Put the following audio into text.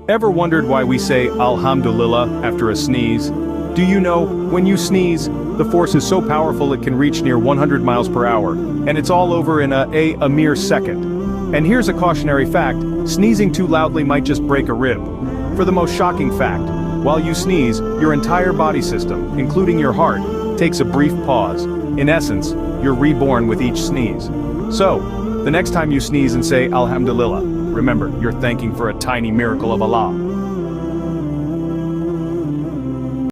Ever wondered why we say alhamdulillah after a sneeze? Do you know, when you sneeze, the force is so powerful it can reach near 100 miles per hour, and it's all over in a mere second. And here's a cautionary fact, sneezing too loudly might just break a rib. For the most shocking fact, while you sneeze, your entire body system, including your heart, takes a brief pause. In essence, you're reborn with each sneeze. So, the next time you sneeze and say alhamdulillah, remember, you're thanking for a tiny miracle of Allah.